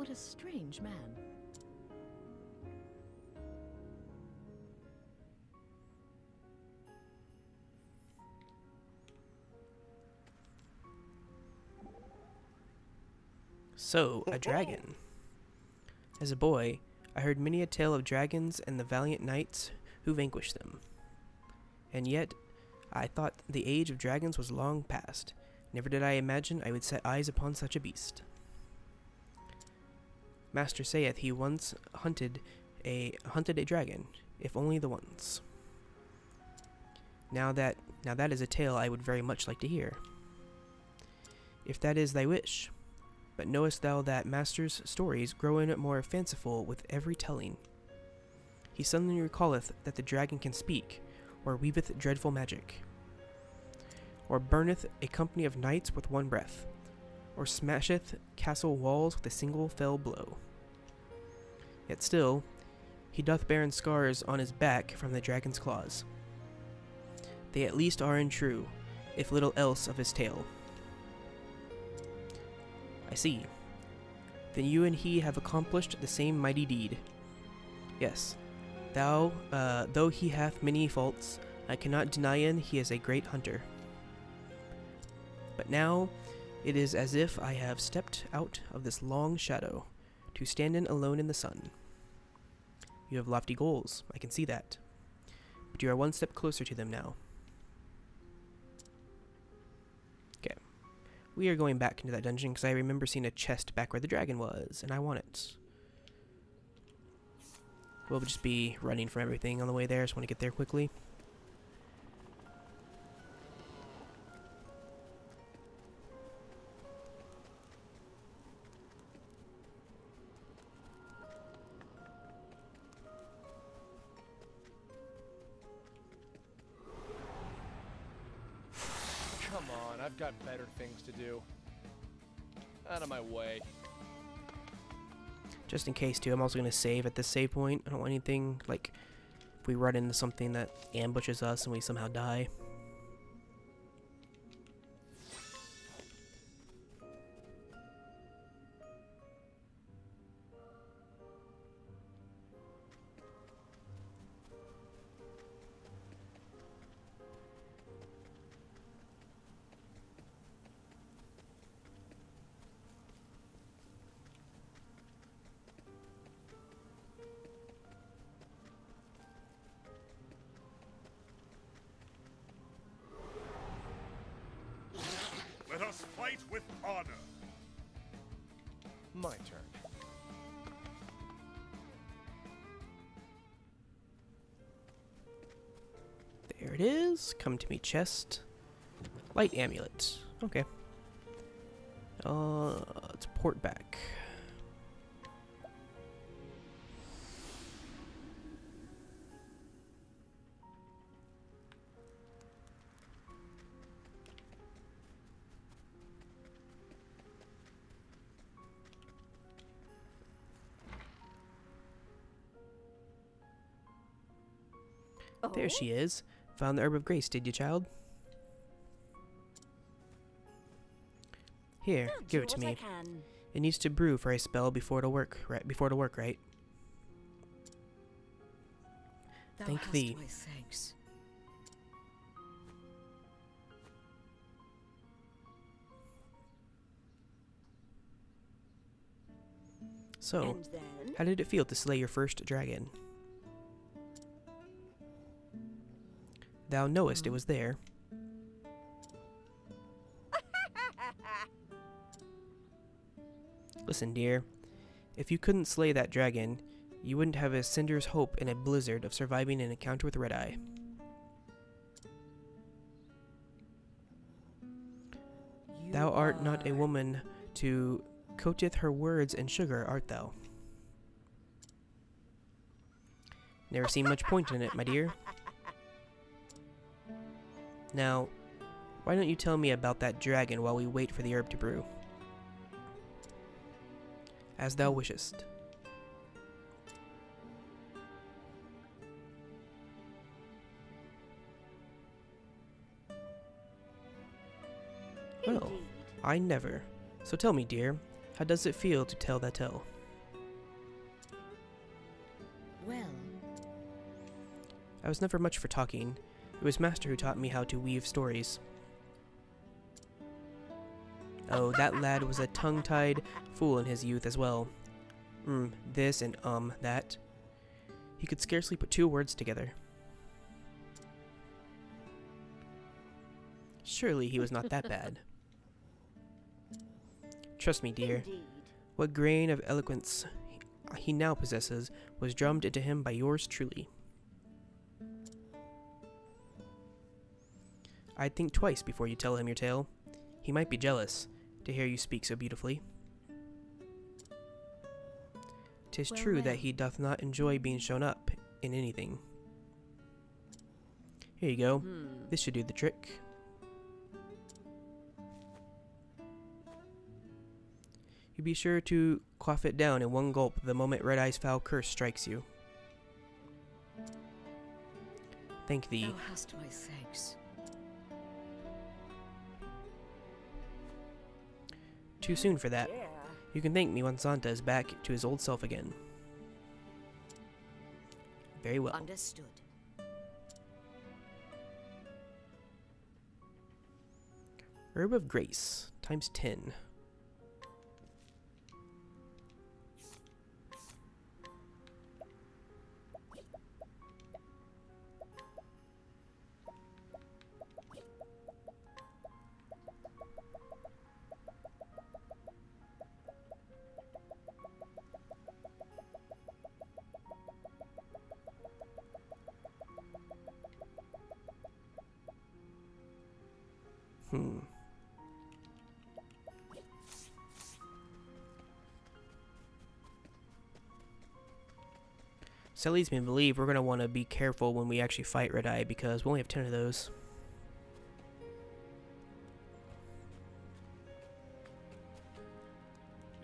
What a strange man. So, a dragon. As a boy, I heard many a tale of dragons and the valiant knights who vanquished them. And yet, I thought the age of dragons was long past. Never did I imagine I would set eyes upon such a beast. Master saith he once hunted a dragon, if only the once. Now that is a tale I would very much like to hear. If that is thy wish. But knowest thou that master's stories grow in more fanciful with every telling? He suddenly recalleth that the dragon can speak, or weaveth dreadful magic, or burneth a company of knights with one breath, or smasheth castle walls with a single fell blow. Yet still, he doth bear scars on his back from the dragon's claws. They at least are untrue, if little else of his tale. I see. Then you and he have accomplished the same mighty deed. Yes, though he hath many faults, I cannot deny he is a great hunter. But now, it is as if I have stepped out of this long shadow, to stand in alone in the sun. You have lofty goals, I can see that. But you are one step closer to them now. Okay. We are going back into that dungeon because I remember seeing a chest back where the dragon was, and I want it. We'll just be running from everything on the way there. Just want to get there quickly. Come on, I've got better things to do. Out of my way. Just in case, too, I'm also going to save at this save point. I don't want anything, like, if we run into something that ambushes us and we somehow die. Let us fight with honor. My turn. There it is. Come to me, chest. Light amulet. Okay. Let's port back. There she is. Found the Herb of Grace, did you, child? Here, give it to me. It needs to brew for a spell before it'll work, right? Thank thee. My thanks. So, how did it feel to slay your first dragon? Thou knowest it was there. Listen, dear. If you couldn't slay that dragon, you wouldn't have a cinder's hope in a blizzard of surviving an encounter with Red Eye. Thou art not a woman to coateth her words in sugar, art thou? Never seen much point in it, my dear. Now, why don't you tell me about that dragon while we wait for the herb to brew? As thou wishest. Well, I never. So tell me, dear, how does it feel to tell that tale? I was never much for talking. It was Master who taught me how to weave stories. Oh, that lad was a tongue-tied fool in his youth as well. This and that. He could scarcely put two words together. Surely he was not that bad. Trust me, dear. Indeed. What grain of eloquence he now possesses was drummed into him by yours truly. I'd think twice before you tell him your tale. He might be jealous to hear you speak so beautifully. 'Tis Well, true well. that he doth not enjoy being shown up in anything. Here you go. This should do the trick. You be sure to quaff it down in one gulp the moment Red Eye's foul curse strikes you. Thank thee. Thou hast my thanks. Too soon for that. Yeah. You can thank me when Santa is back to his old self again. Very well. Understood. Herb of Grace, times 10. So that leads me to believe we're going to want to be careful when we actually fight Red Eye because we only have 10 of those.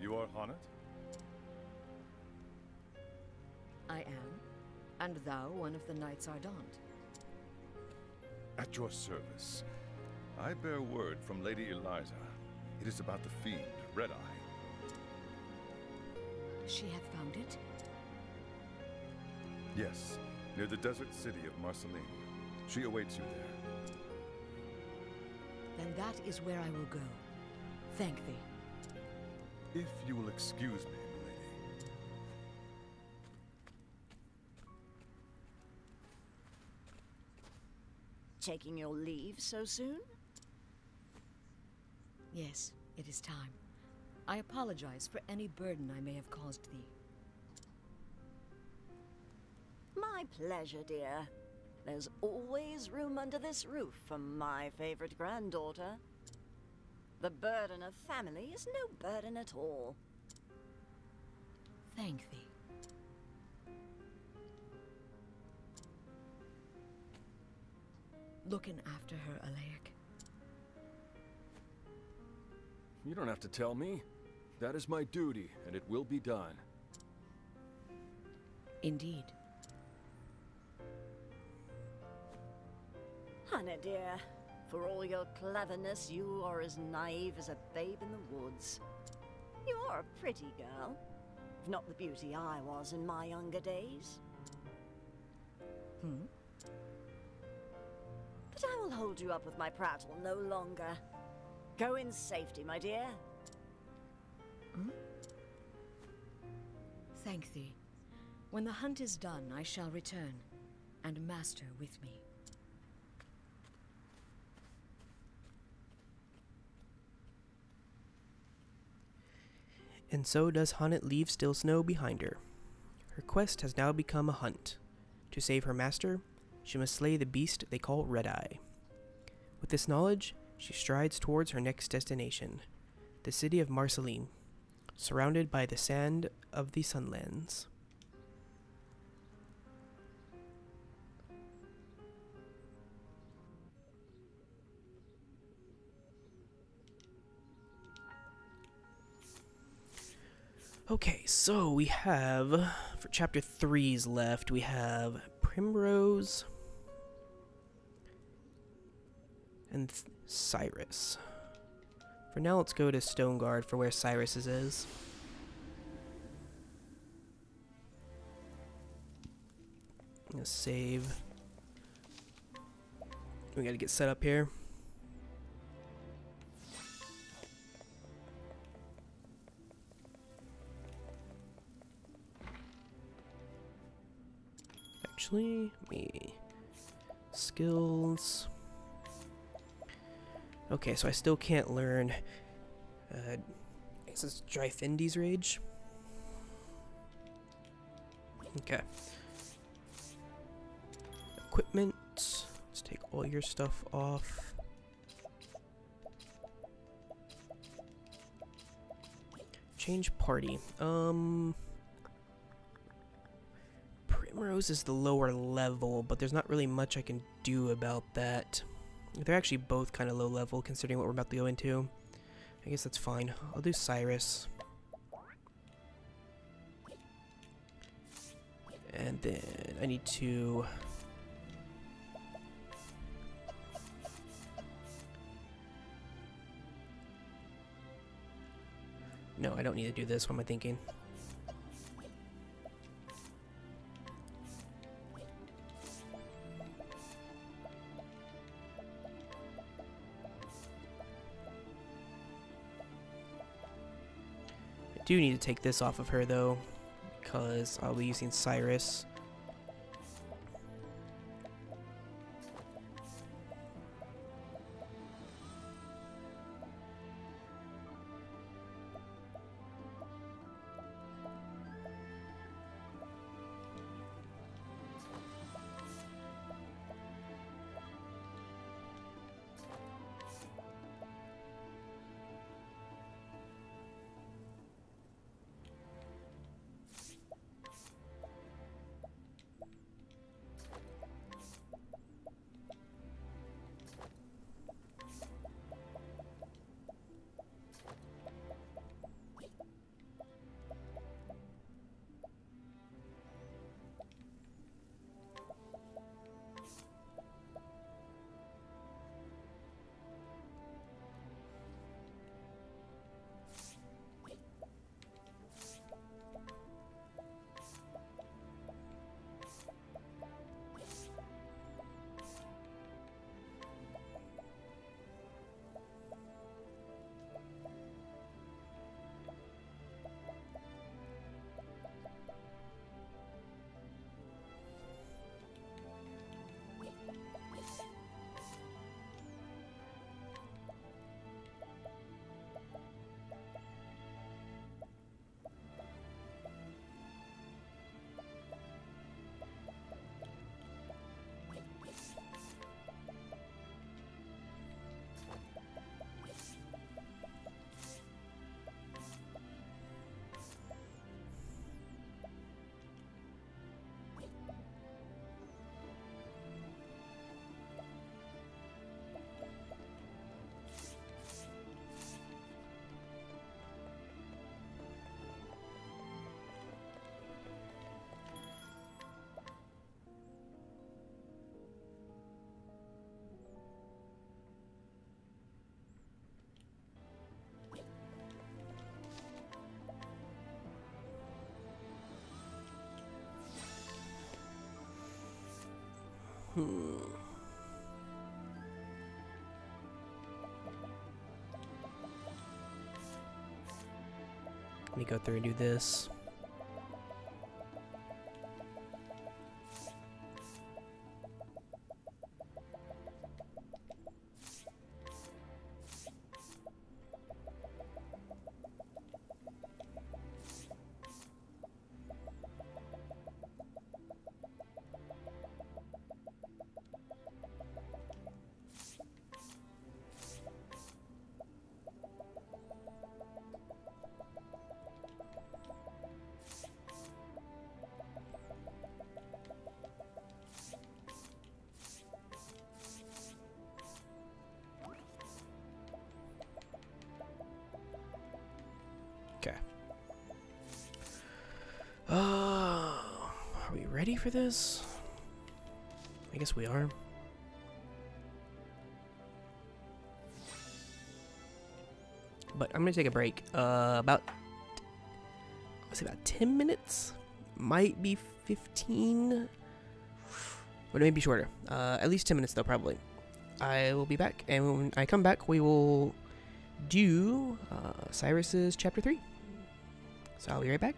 You are Haunted? I am. And thou one of the Knights Ardent. At your service. I bear word from Lady Eliza. It is about the fiend, Red Eye. She hath found it? Yes, near the desert city of Marceline. She awaits you there. Then that is where I will go. Thank thee. If you will excuse me, milady. Taking your leave so soon? Yes, it is time. I apologize for any burden I may have caused thee. My pleasure, dear. There's always room under this roof for my favorite granddaughter. The burden of family is no burden at all. Thank thee. Looking after her, Alaic. You don't have to tell me. That is my duty, and it will be done. Indeed. Hannah, dear, for all your cleverness, you are as naive as a babe in the woods. You are a pretty girl, if not the beauty I was in my younger days. But I will hold you up with my prattle no longer. Go in safety, my dear. Thank thee. When the hunt is done, I shall return, and Master with me. And so does Haunted leave Still Snow behind her. Her quest has now become a hunt. To save her master, she must slay the beast they call Red Eye. With this knowledge, she strides towards her next destination, the city of Marceline, surrounded by the sand of the Sunlands. Okay, so we have, for chapter 3's left, we have Primrose and Cyrus. For now, let's go to Stoneguard for where Cyrus's is. I'm gonna save. We gotta get set up here. Actually, me skills. Okay, so I still can't learn. This is Dryfindy's Rage. Okay. Equipment. Let's take all your stuff off. Change party. Primrose is the lower level, but there's not really much I can do about that. They're actually both kind of low level considering what we're about to go into. I guess that's fine. I'll do Cyrus. And then I need to... No, I don't need to do this. What am I thinking? I do need to take this off of her though, because I'll be using Cyrus. Let me go through and do this. Okay. Are we ready for this? I guess we are. But I'm gonna take a break. About 10 minutes? Might be 15. But it may be shorter. At least 10 minutes though, probably. I will be back, and when I come back, we will do Cyrus's Chapter 3. So I'll be right back.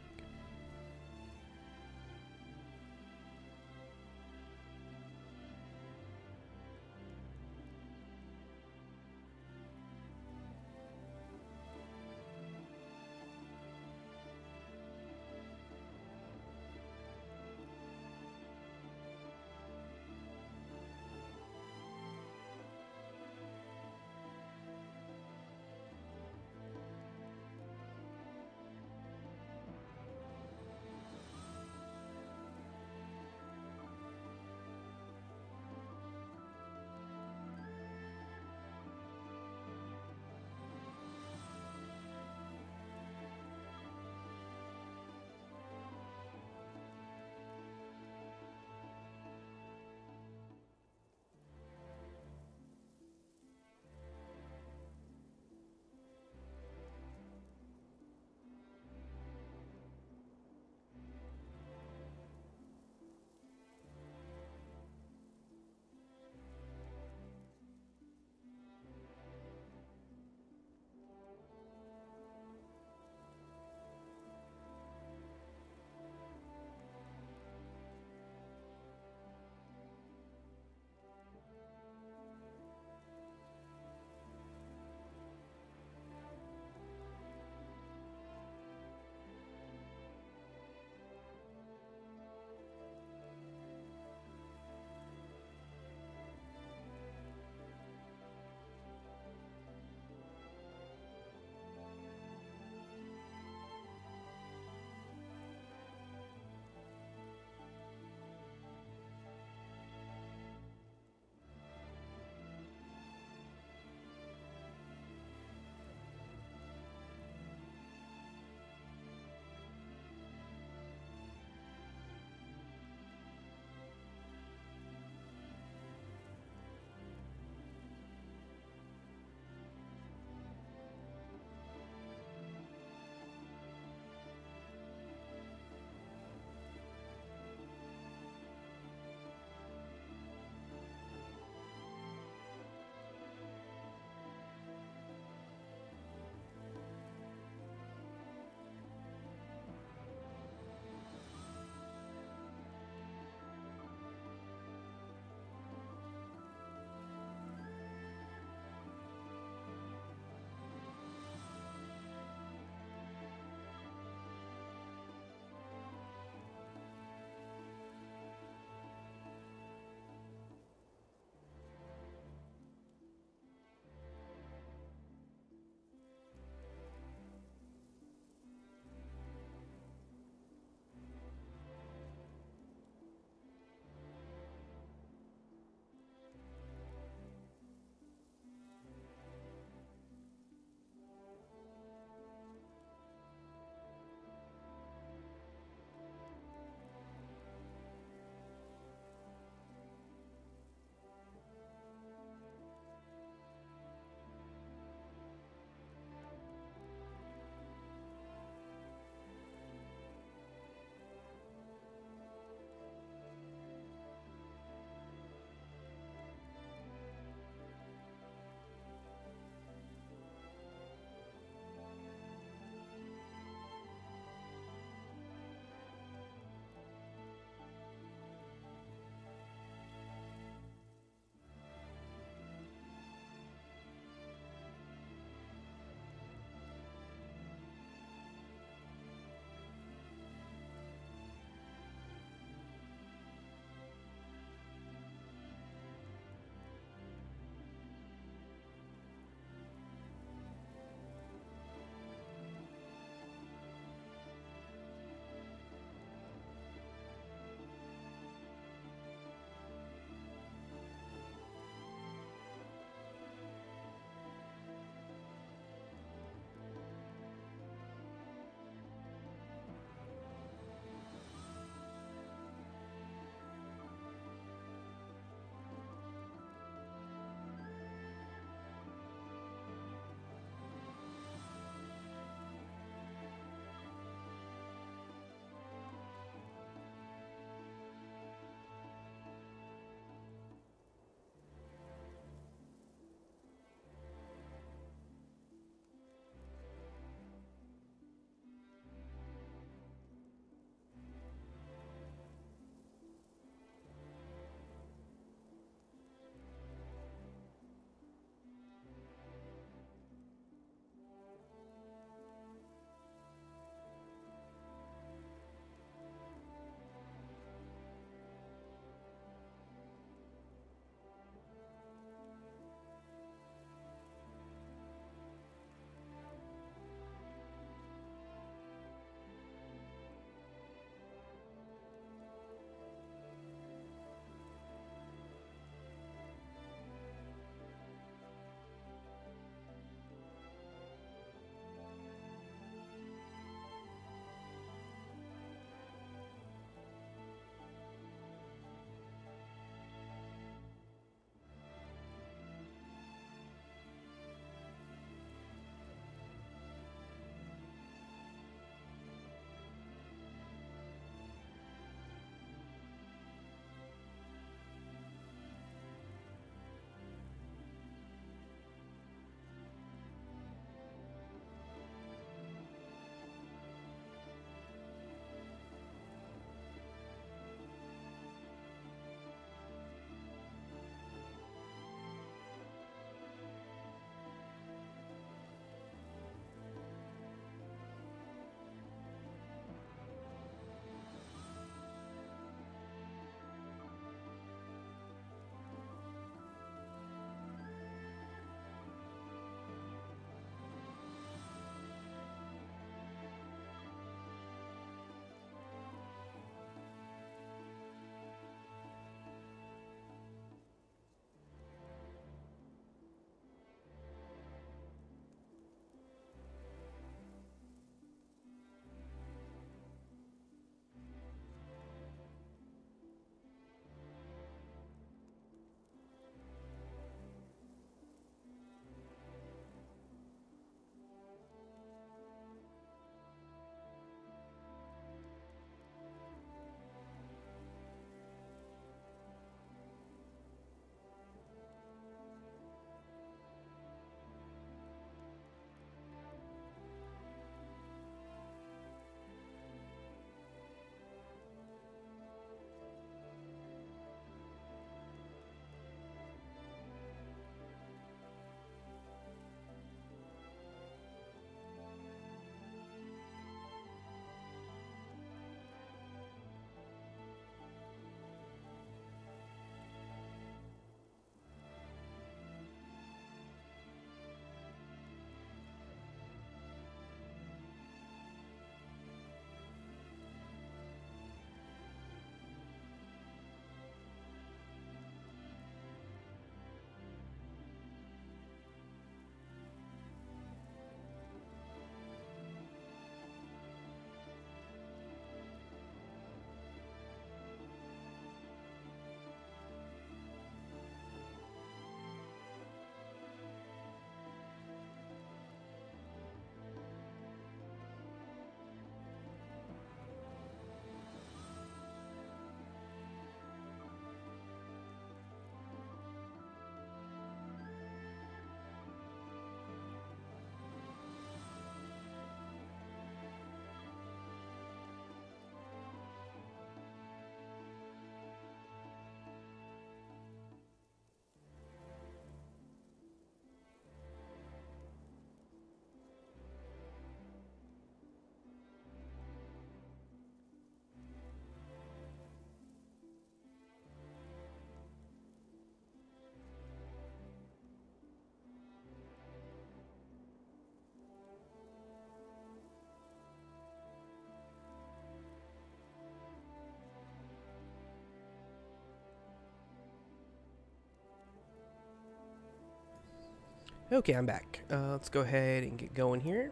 Okay, I'm back. Let's go ahead and get going here.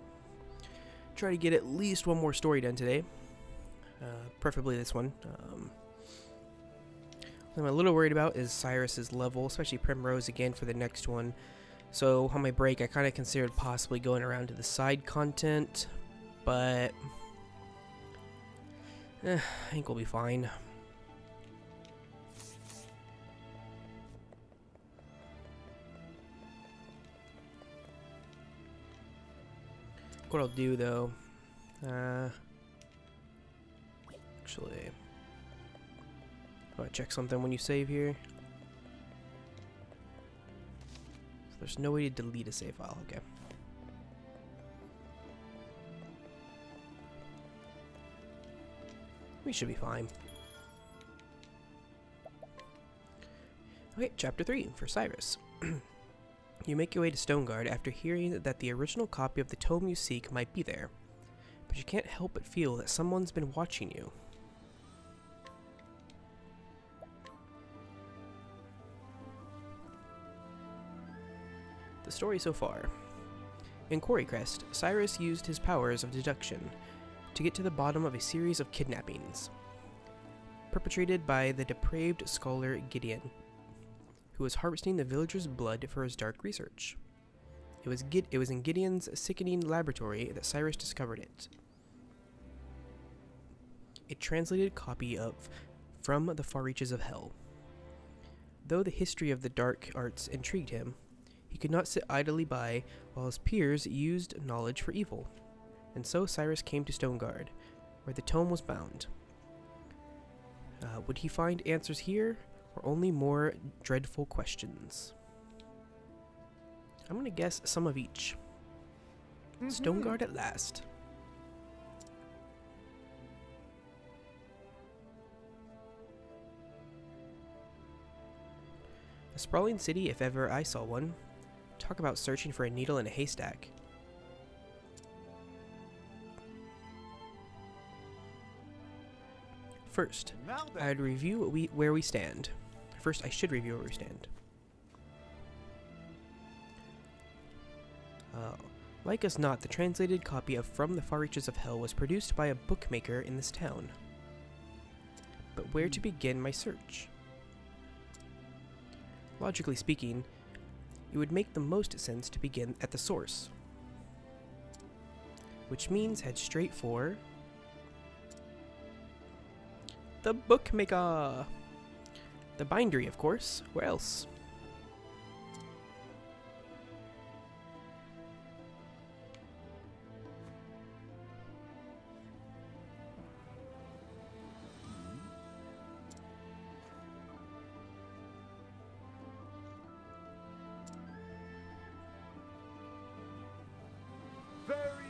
Try to get at least one more story done today. Preferably this one. What I'm a little worried about is Cyrus's level, especially Primrose again for the next one. So on my break, I kind of considered possibly going around to the side content, but I think we'll be fine. What I'll do though, actually, oh, I check something when you save here. So there's no way to delete a save file. Okay. We should be fine. Okay, chapter 3 for Cyrus. You make your way to Stoneguard after hearing that the original copy of the tome you seek might be there, but you can't help but feel that someone's been watching you. The story so far. In Quarrycrest, Cyrus used his powers of deduction to get to the bottom of a series of kidnappings, perpetrated by the depraved scholar Gideon, who was harvesting the villagers' blood for his dark research. It was in Gideon's sickening laboratory that Cyrus discovered it. A translated copy of From the Far Reaches of Hell. Though the history of the dark arts intrigued him, he could not sit idly by while his peers used knowledge for evil, and so Cyrus came to Stoneguard, where the tome was bound. Would he find answers here, or only more dreadful questions? I'm gonna guess some of each. Stoneguard at last. A sprawling city if ever I saw one. Talk about searching for a needle in a haystack. First, I'd review where we stand. First, I should review where we stand. Like as not, the translated copy of From the Far Reaches of Hell was produced by a bookmaker in this town. But where to begin my search? Logically speaking, it would make the most sense to begin at the source, which means head straight for the bookmaker. The bindery, of course. Where else?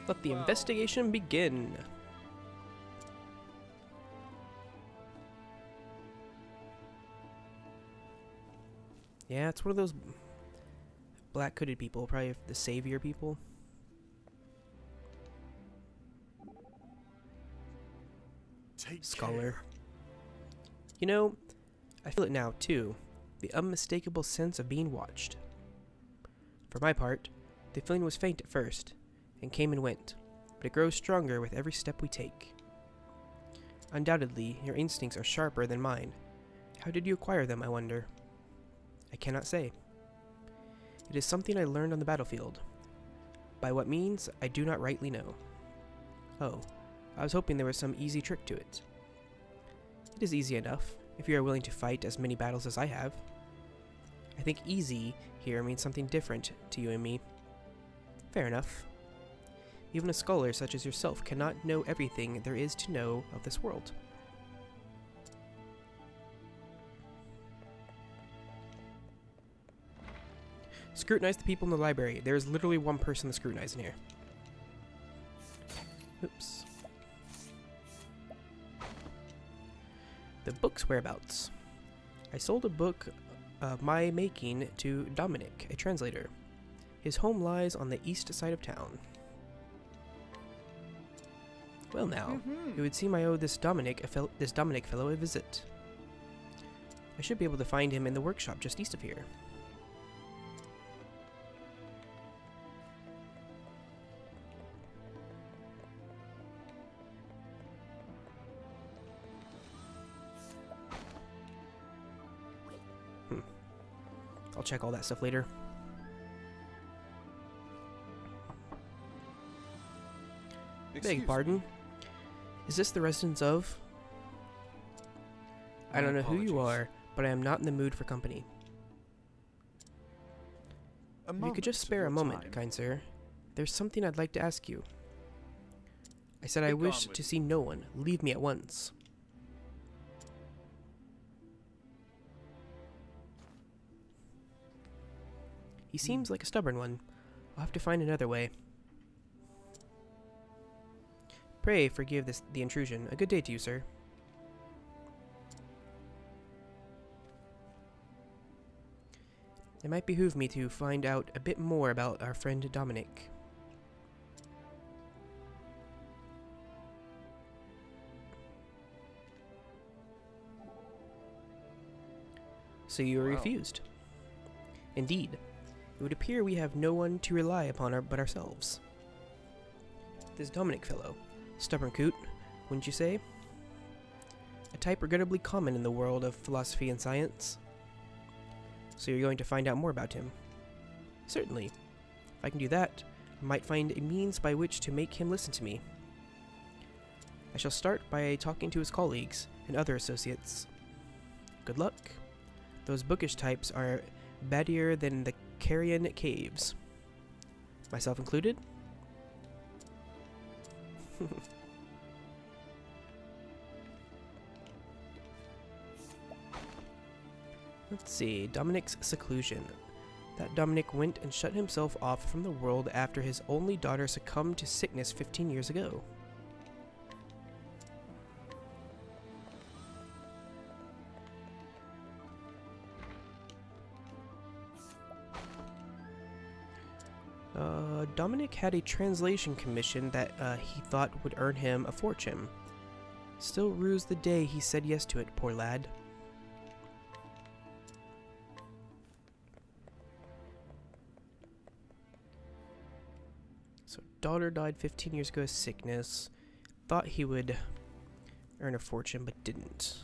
Let the investigation begin. Yeah, it's one of those black hooded people, probably the savior people. Scholar. You know, I feel it now too, the unmistakable sense of being watched. For my part, the feeling was faint at first, and came and went, but it grows stronger with every step we take. Undoubtedly, your instincts are sharper than mine. How did you acquire them, I wonder? I cannot say. It is something I learned on the battlefield. By what means, I do not rightly know. Oh, I was hoping there was some easy trick to it. It is easy enough, if you are willing to fight as many battles as I have. I think easy here means something different to you and me. Fair enough. Even a scholar such as yourself cannot know everything there is to know of this world. Scrutinize the people in the library. There is literally one person to scrutinize in here. Oops. The book's whereabouts. I sold a book of my making to Dominic, a translator. His home lies on the east side of town. Well now, it would seem I owe this Dominic fellow a visit. I should be able to find him in the workshop just east of here. I'll check all that stuff later. Beg pardon? Is this the residence of? I don't know who you are, but I am not in the mood for company. If you could just spare a moment, kind sir. There's something I'd like to ask you. I said I wish to see no one. Leave me at once. He seems like a stubborn one. I'll have to find another way. Pray forgive the intrusion. A good day to you, sir. It might behoove me to find out a bit more about our friend Dominic. So you are refused. Indeed. It would appear we have no one to rely upon but ourselves. This Dominic fellow. Stubborn coot, wouldn't you say? A type regrettably common in the world of philosophy and science. So you're going to find out more about him? Certainly. If I can do that, I might find a means by which to make him listen to me. I shall start by talking to his colleagues and other associates. Good luck. Those bookish types are baddier than the Carrion Caves. Myself included? Let's see, Dominic's seclusion. That Dominic went and shut himself off from the world after his only daughter succumbed to sickness 15 years ago. Dominic had a translation commission that he thought would earn him a fortune. Still rues the day he said yes to it, poor lad. So, daughter died 15 years ago of sickness. Thought he would earn a fortune, but didn't.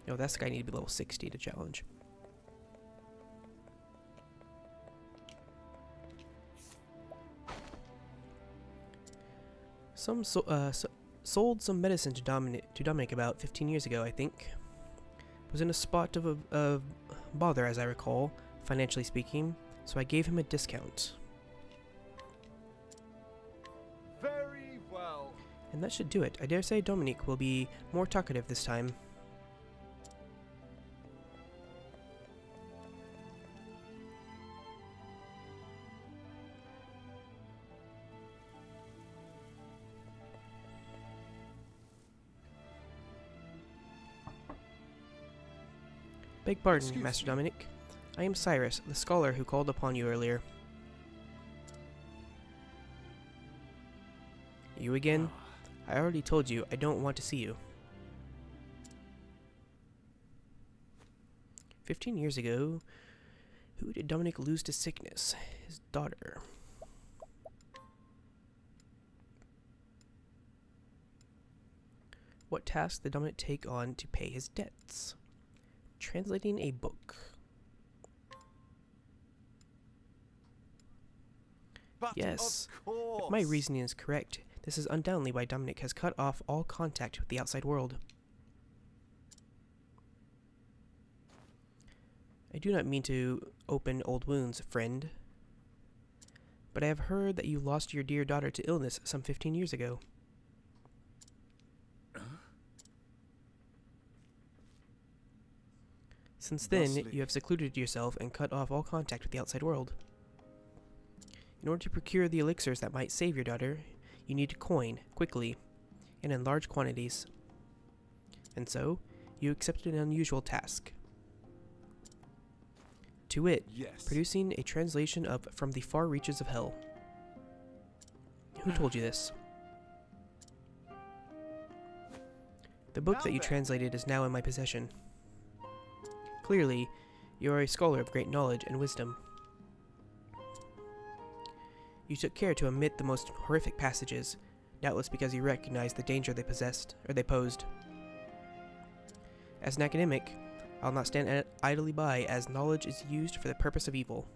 No, that's the guy need to be level 60 to challenge. Sold some medicine to Dominic about 15 years ago, I think. Was in a spot of bother, as I recall, financially speaking, so I gave him a discount. Very well. And that should do it. I dare say Dominic will be more talkative this time. Beg pardon, Master Dominic. I am Cyrus, the scholar who called upon you earlier. You again? I already told you I don't want to see you. 15 years ago, who did Dominic lose to sickness? His daughter. What task did Dominic take on to pay his debts? Translating a book. But yes, of course. if my reasoning is correct, this is undoubtedly why Dominic has cut off all contact with the outside world. I do not mean to open old wounds, friend, but I have heard that you lost your dear daughter to illness some 15 years ago. Since then, you have secluded yourself and cut off all contact with the outside world. In order to procure the elixirs that might save your daughter, you need coin, quickly, and in large quantities. And so, you accepted an unusual task. To wit, producing a translation of From the Far Reaches of Hell. Who told you this? The book that you translated is now in my possession. Clearly, you are a scholar of great knowledge and wisdom. You took care to omit the most horrific passages, doubtless because he recognized the danger they posed. As an academic, I'll not stand idly by as knowledge is used for the purpose of evil.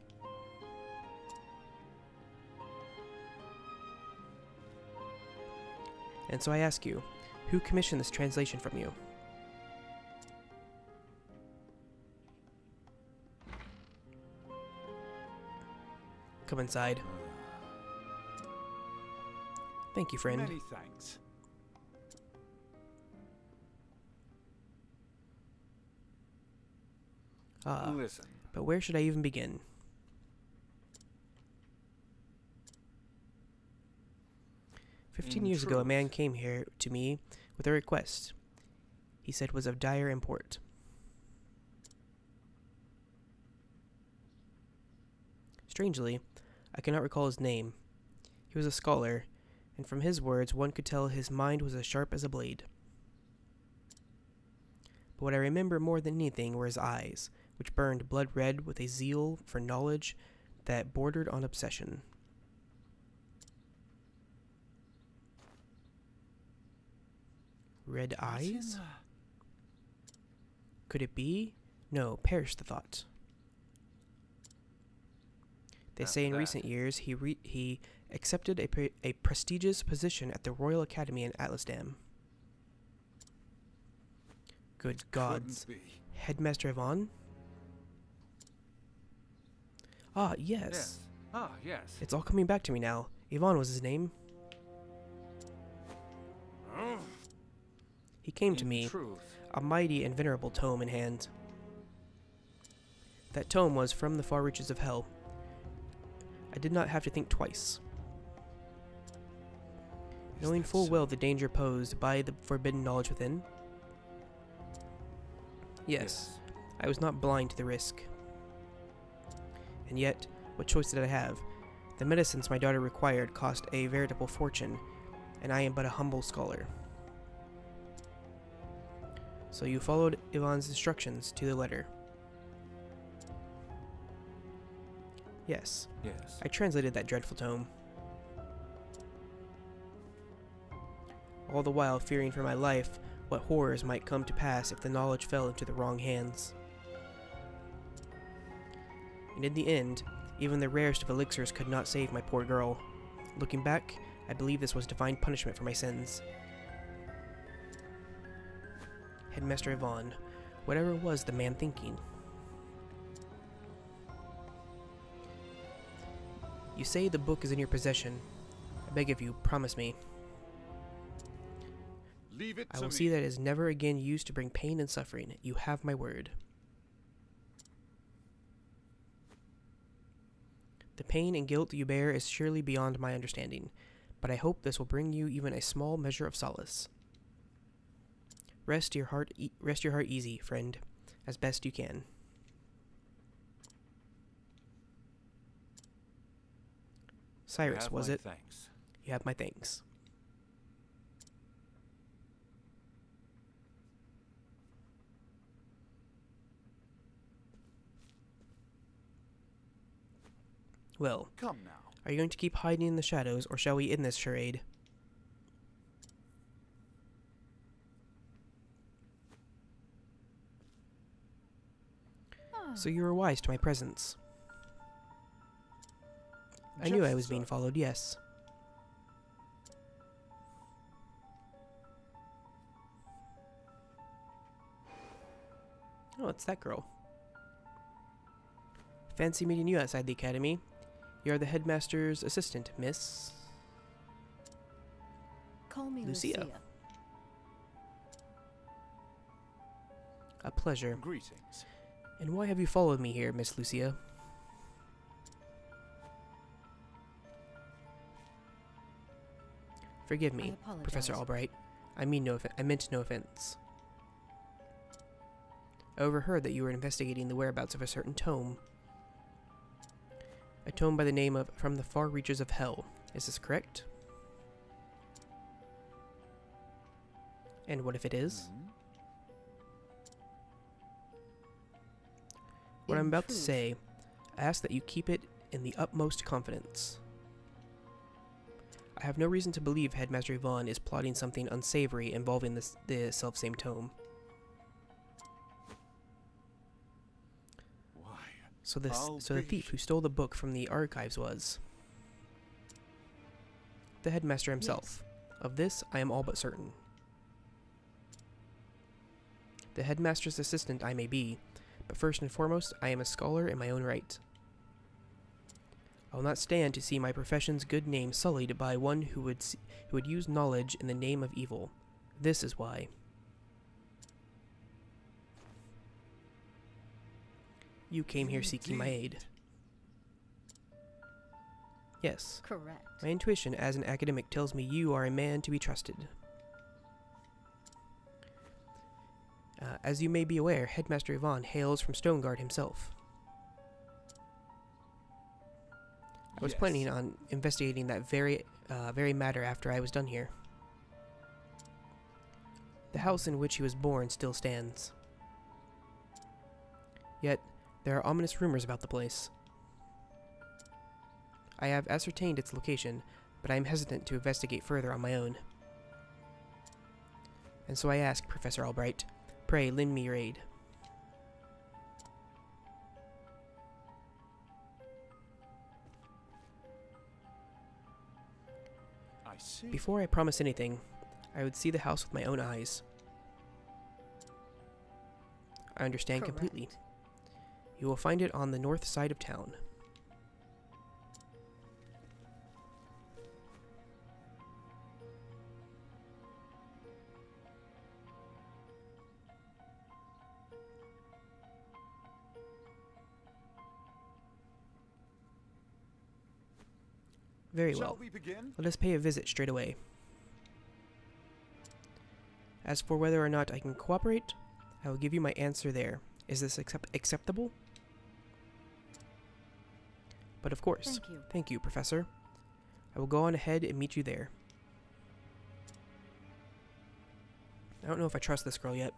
And so I ask you, who commissioned this translation from you? Come inside. Thank you, friend. Many thanks. Listen. But where should I even begin? "15 years ago, a man came here to me with a request he said was of dire import. Strangely, I cannot recall his name. He was a scholar, and from his words one could tell his mind was as sharp as a blade. But what I remember more than anything were his eyes, which burned blood red with a zeal for knowledge that bordered on obsession. Red eyes? Could it be? No, perish the thought. They say in recent years he accepted a prestigious position at the Royal Academy in Atlasdam. Good gods. Headmaster Yvonne? Ah, yes. Ah, yes. It's all coming back to me now. Yvonne was his name. He came to me, a mighty and venerable tome in hand. That tome was From the Far Reaches of Hell. I did not have to think twice. Knowing full well the danger posed by the forbidden knowledge within. Yes, I was not blind to the risk. And yet, what choice did I have? The medicines my daughter required cost a veritable fortune, and I am but a humble scholar. So you followed Yvonne's instructions to the letter. Yes. Yes. I translated that dreadful tome. All the while fearing for my life what horrors might come to pass if the knowledge fell into the wrong hands. And in the end, even the rarest of elixirs could not save my poor girl. Looking back, I believe this was divine punishment for my sins. Headmaster Yvonne, whatever was the man thinking? You say the book is in your possession. I beg of you, promise me. Leave it I will see that it is never again used to bring pain and suffering. You have my word. The pain and guilt you bear is surely beyond my understanding, but I hope this will bring you even a small measure of solace. Rest your heart easy, friend, as best you can. Cyrus, was it? Thanks. You have my thanks. Well, Come now. are you going to keep hiding in the shadows, or shall we end this charade? So you were wise to my presence. I knew I was being followed, yes. Oh, it's that girl. Fancy meeting you outside the academy. You are the headmaster's assistant, Miss... Call me Lucia. Lucia. A pleasure. Greetings. And why have you followed me here, Miss Lucia? Forgive me, Professor Albright. I meant no offense. I overheard that you were investigating the whereabouts of a certain tome. A tome by the name of From the Far Reaches of Hell. Is this correct? And what if it is? What I'm about to say, I ask that you keep it in the utmost confidence. I have no reason to believe Headmaster Yvonne is plotting something unsavory involving the selfsame tome. Why? So the thief who stole the book from the archives was the headmaster himself. Of this, I am all but certain. The headmaster's assistant I may be, but first and foremost, I am a scholar in my own right. I will not stand to see my profession's good name sullied by one who would use knowledge in the name of evil. This is why. You came here seeking my aid. Yes. Correct. My intuition as an academic tells me you are a man to be trusted. As you may be aware, Headmaster Yvonne hails from Stoneguard himself. I was planning on investigating that very matter after I was done here. The house in which he was born still stands. Yet, there are ominous rumors about the place. I have ascertained its location, but I am hesitant to investigate further on my own. And so I ask, Professor Albright, pray lend me your aid. I see. Before I promise anything, I would see the house with my own eyes. I understand Correct. completely. You will find it on the north side of town. Very well. Shall we begin? Let us pay a visit straight away. As for whether or not I can cooperate, I will give you my answer there. Is this acceptable? But of course. Thank you. Thank you, Professor. I will go on ahead and meet you there. I don't know if I trust this girl yet.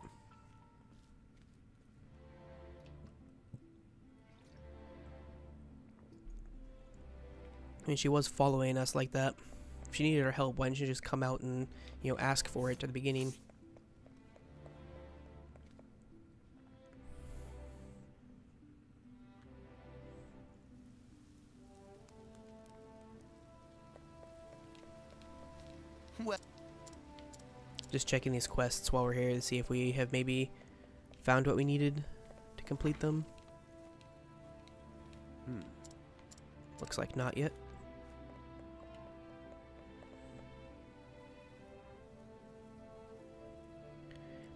I mean, she was following us like that. If she needed our help, why didn't she just come out and, you know, ask for it at the beginning? Well, Just checking these quests while we're here to see if we have maybe found what we needed to complete them. Looks like not yet.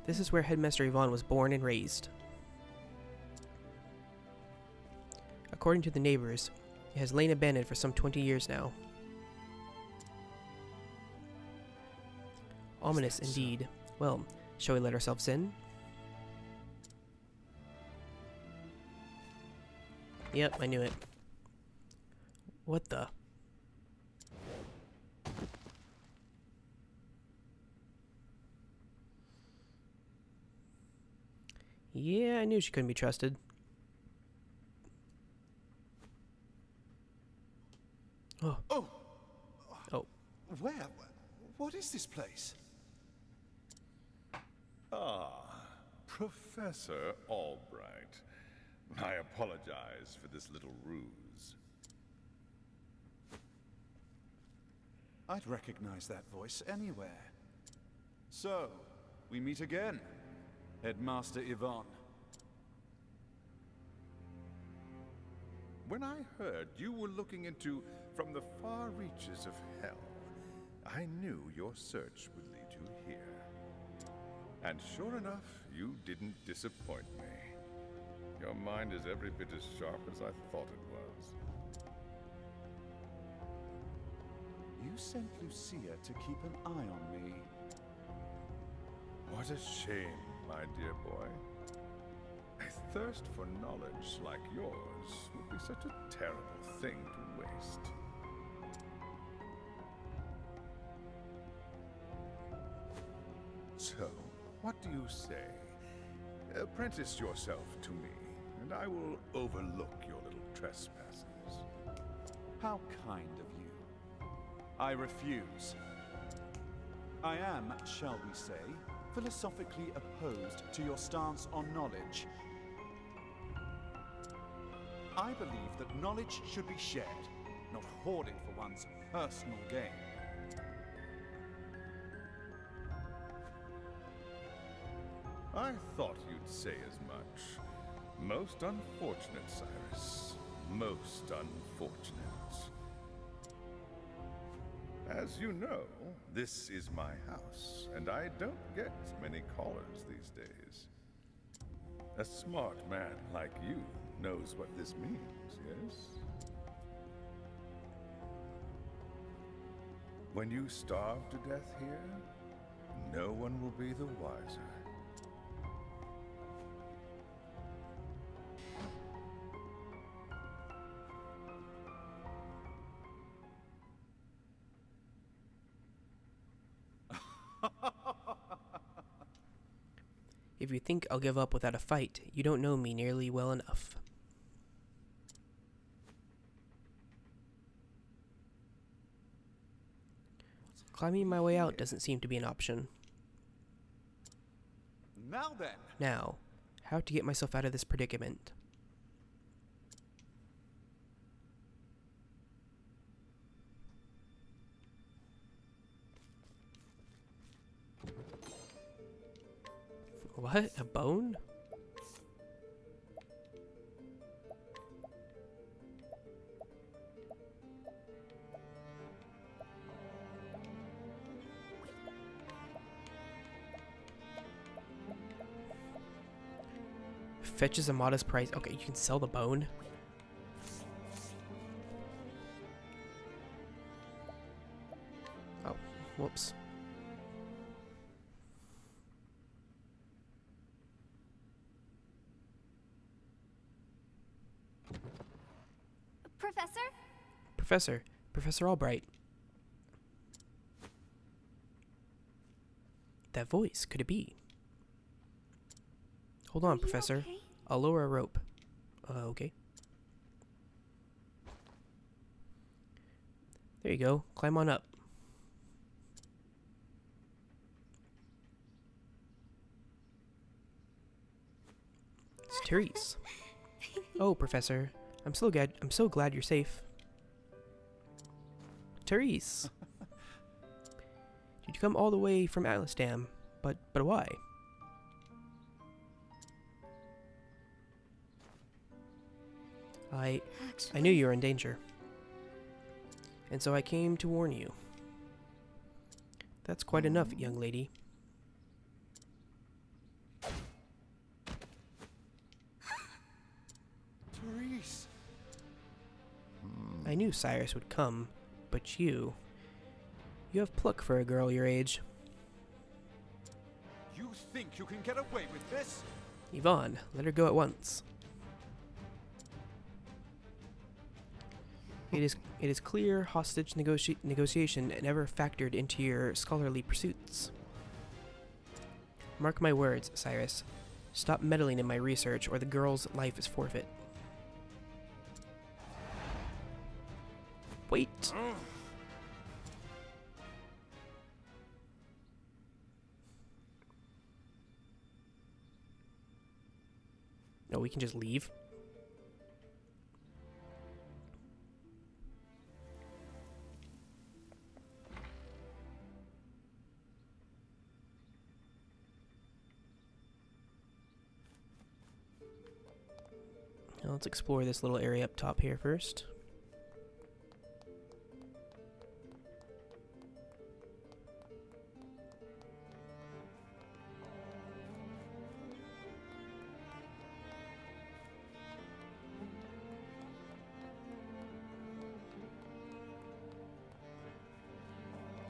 This is where Headmaster Yvonne was born and raised. According to the neighbors, it has lain abandoned for some 20 years now. Ominous indeed. Well, shall we let ourselves in? Yep, I knew it. What the? Yeah, I knew she couldn't be trusted. Oh. Oh! Oh. Where? What is this place? Ah, Professor Albright. I apologize for this little ruse. I'd recognize that voice anywhere. So, we meet again, Headmaster Yvonne. When I heard you were looking into from the far reaches of hell, I knew your search would lead you here. And sure enough, you didn't disappoint me. Your mind is every bit as sharp as I thought it was. You sent Lucia to keep an eye on me. What a shame, my dear boy. A thirst for knowledge like yours would be such a terrible thing to waste. So, what do you say? Apprentice yourself to me, and I will overlook your little trespasses. How kind of you. I refuse. I am, shall we say, philosophically opposed to your stance on knowledge. I believe that knowledge should be shared, not hoarded for one's personal gain. I thought you'd say as much. Most unfortunate, Cyrus. Most unfortunate. As you know, this is my house, and I don't get many callers these days. A smart man like you knows what this means, yes? When you starve to death here, no one will be the wiser. If you think I'll give up without a fight, you don't know me nearly well enough. Climbing my way out doesn't seem to be an option. Now then. Now, how to get myself out of this predicament? What? A bone? Fetches a modest price. Okay, you can sell the bone. Oh, whoops. Professor Albright. That voice, could it be? Hold on, Professor. Okay? I'll lower a rope. Okay. There you go. Climb on up. It's Therese. Oh, Professor. I'm so glad you're safe. Therese. Did you come all the way from Atlasdam? But why? I knew you were in danger. And so I came to warn you. That's quite enough, young lady. Therese. I knew Cyrus would come, but you have pluck for a girl your age. You think you can get away with this? Yvonne, let her go at once. It is clear hostage negotiation never factored into your scholarly pursuits. Mark my words, Cyrus. Stop meddling in my research or the girl's life is forfeit. Wait! No, we can just leave. Now let's explore this little area up top here first.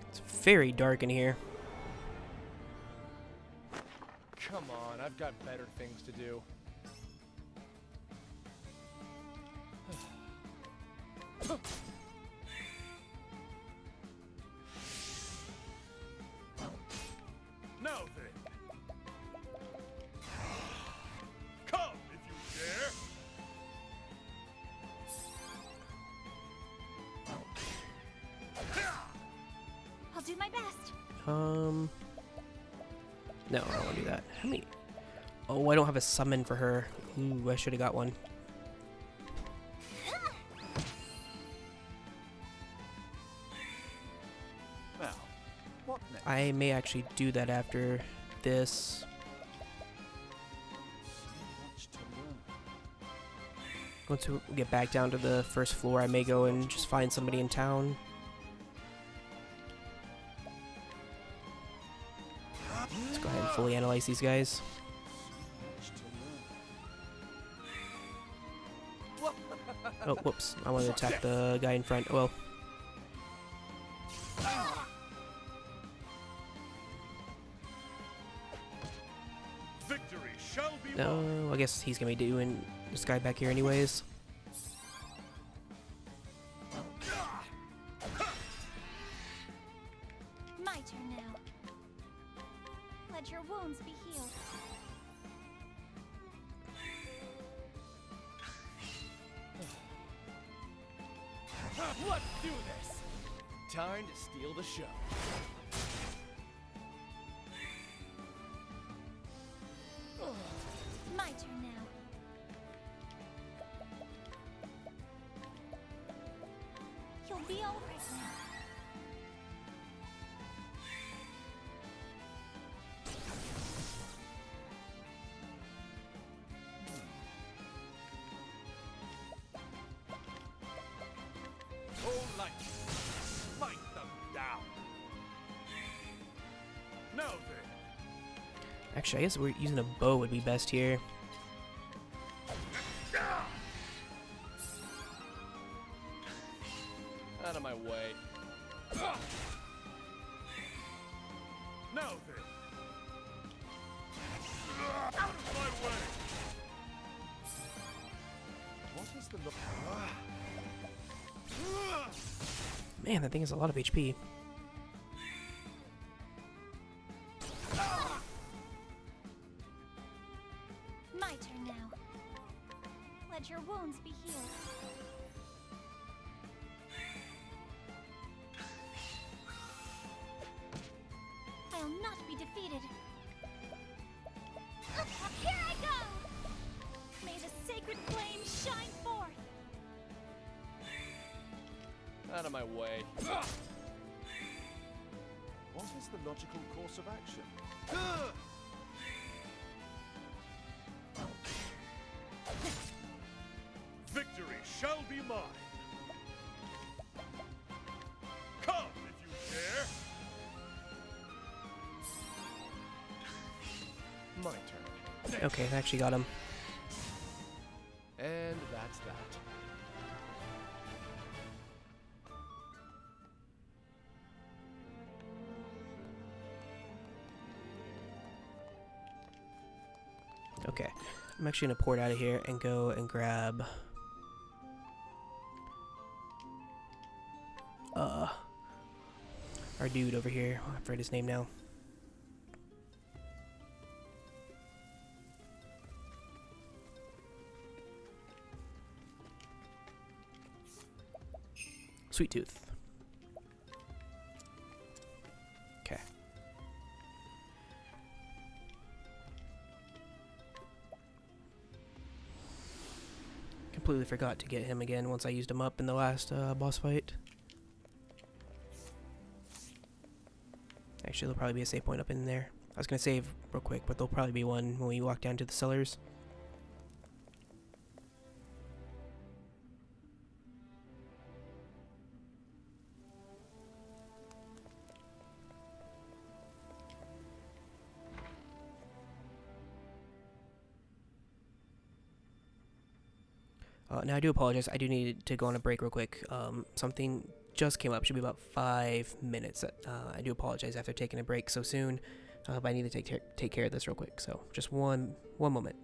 It's very dark in here. Come on, I've got better things to do. Now then. Come if you dare. do my best. No, I don't want to do that. How many? Oh, I don't have a summon for her. Ooh, I should have got one. Now, what next? I may actually do that after this. Much to learn. Once we get back down to the first floor, I may go and just find somebody in town. Let's go ahead and fully analyze these guys. Much to learn. Oh, whoops. I want to attack the guy in front. Well, Victory shall be no, I guess he's going to be doing this guy back here anyways. My turn now. Let your wounds be healed. Let's do this! Time to steal the show. My turn now. You'll be all right now. Whole light. Smite them down. Now then. Actually, I guess we're using a bow would be best here. Out of my way. Now then. Out of my way. What is the look? Man, that thing has a lot of HP. My turn now. Let your wounds be healed. I'll not be defeated. Here I go! May the sacred flame shine forth! Out of my way. What is the logical course of action? Victory shall be mine. Come if you dare. My turn. Okay, I actually got him. And that's that. Okay, I'm actually going to port out of here and go and grab our dude over here. I forget his name now. Sweet Tooth. Okay. Completely forgot to get him again once I used him up in the last boss fight. Actually, there'll probably be a save point up in there. I was going to save real quick, but there'll probably be one when we walk down to the cellars. Now I do apologize, I do need to go on a break real quick. Something just came up, should be about 5 minutes. I do apologize after taking a break so soon, but I need to take care of this real quick, so just one moment.